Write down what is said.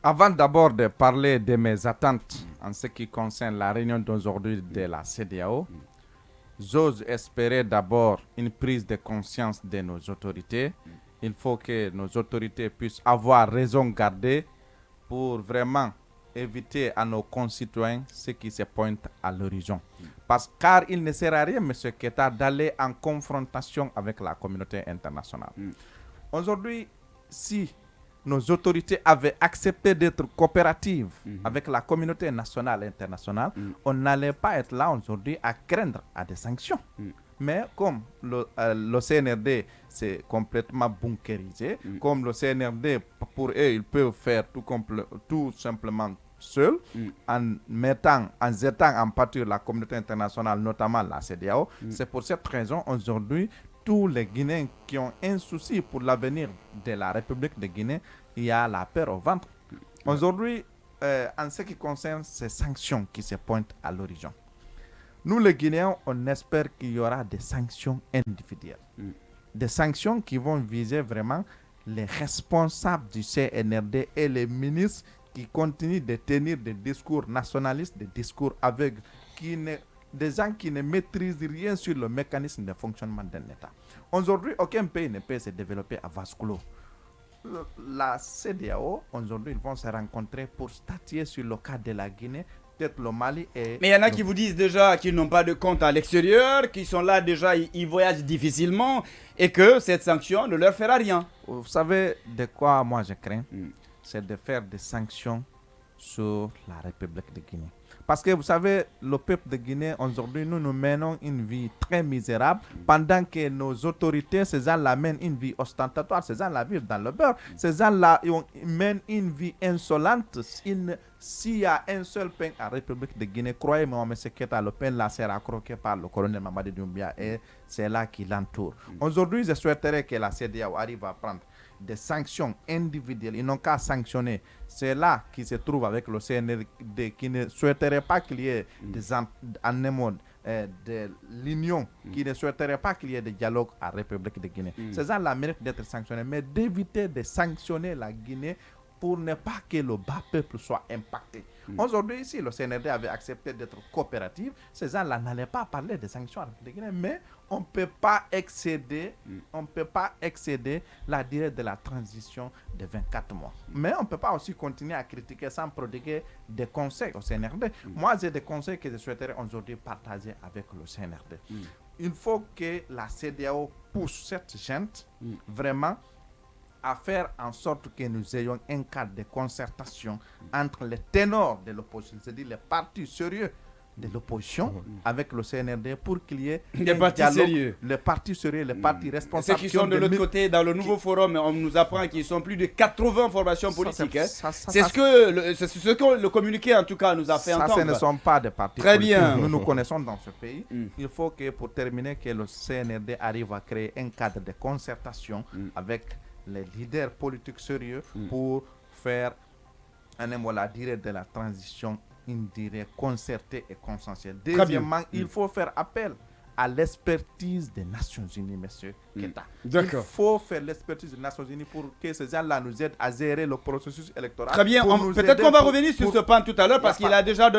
Avant d'abord de parler de mes attentes en ce qui concerne la réunion d'aujourd'hui de la CEDEAO, j'ose espérer d'abord une prise de conscience de nos autorités. Il faut que nos autorités puissent avoir raison gardée pour vraiment éviter à nos concitoyens ce qui se pointe à l'horizon. Car il ne sert à rien, M. Keita, d'aller en confrontation avec la communauté internationale. Aujourd'hui, si nos autorités avaient accepté d'être coopératives avec la communauté nationale et internationale, on n'allait pas être là aujourd'hui à craindre à des sanctions. Mais comme le CNRD s'est complètement bunkérisé, comme le CNRD, pour eux, ils peuvent faire tout simplement seuls, en jetant en pâture la communauté internationale, notamment la CEDEAO. C'est pour cette raison, aujourd'hui, tous les Guinéens qui ont un souci pour l'avenir de la République de Guinée, il y a la peur au ventre. Aujourd'hui, en ce qui concerne ces sanctions qui se pointent à l'horizon, nous les Guinéens, on espère qu'il y aura des sanctions individuelles. Des sanctions qui vont viser vraiment les responsables du CNRD et les ministres qui continuent de tenir des discours nationalistes, des discours aveugles, des gens qui ne maîtrisent rien sur le mécanisme de fonctionnement d'un État. Aujourd'hui, aucun pays ne peut se développer à vase clos. La CEDEAO, aujourd'hui, ils vont se rencontrer pour statuer sur le cas de la Guinée, peut-être le Mali et... Mais il y en a qui vous disent déjà qu'ils n'ont pas de compte à l'extérieur, qu'ils sont là déjà, ils voyagent difficilement et que cette sanction ne leur fera rien. Vous savez de quoi moi je crains? C'est de faire des sanctions sur la République de Guinée. Parce que vous savez, le peuple de Guinée, aujourd'hui, nous menons une vie très misérable, pendant que nos autorités, ces gens-là mènent une vie ostentatoire, ces gens-là vivent dans le beurre, ces gens-là mènent une vie insolente. S'il y a un seul pain à la République de Guinée, croyez-moi, M. Keita, le pain là sera croqué par le colonel Mamadi Doumbia et c'est là qui l'entoure. Aujourd'hui, je souhaiterais que la CEDEAO arrive à prendre des sanctions individuelles. Ils n'ont qu'à sanctionner. C'est là qu'ils se trouvent avec le CNRD qui ne souhaiterait pas qu'il y ait de l'Union, qui ne souhaiterait pas qu'il y ait de dialogue à la République de Guinée. Ces gens-là méritent d'être sanctionnés, mais d'éviter de sanctionner la Guinée pour ne pas que le bas peuple soit impacté. Aujourd'hui, si le CNRD avait accepté d'être coopératif, ces gens-là n'allaient pas parler de sanctions à la République de Guinée, mais on ne peut pas excéder la durée de la transition de 24 mois. Mais on ne peut pas aussi continuer à critiquer sans prodiguer des conseils au CNRD. Moi, j'ai des conseils que je souhaiterais aujourd'hui partager avec le CNRD. Il faut que la CEDEAO pousse cette gente vraiment à faire en sorte que nous ayons un cadre de concertation entre les ténors de l'opposition, c'est-à-dire les partis sérieux de l'opposition avec le CNRD pour qu'il y ait des partis sérieux. Les partis sérieux, les partis responsables. Ceux qui sont de l'autre côté, dans le nouveau forum, on nous apprend qu'ils sont plus de 80 formations politiques. C'est ce que le communiqué, en tout cas, nous a fait entendre. Ça, ce ne sont pas des partis Très politiques. bien. Nous connaissons dans ce pays. Il faut que, pour terminer, que le CNRD arrive à créer un cadre de concertation avec les leaders politiques sérieux pour faire la durée de la transition une durée concertée et consensuelle. Deuxièmement, il faut faire appel à l'expertise des Nations Unies, monsieur Keita. Il faut faire l'expertise des Nations Unies pour que ces gens-là nous aident à gérer le processus électoral. Très bien. Peut-être qu'on va revenir sur ce point tout à l'heure parce qu'il a déjà donné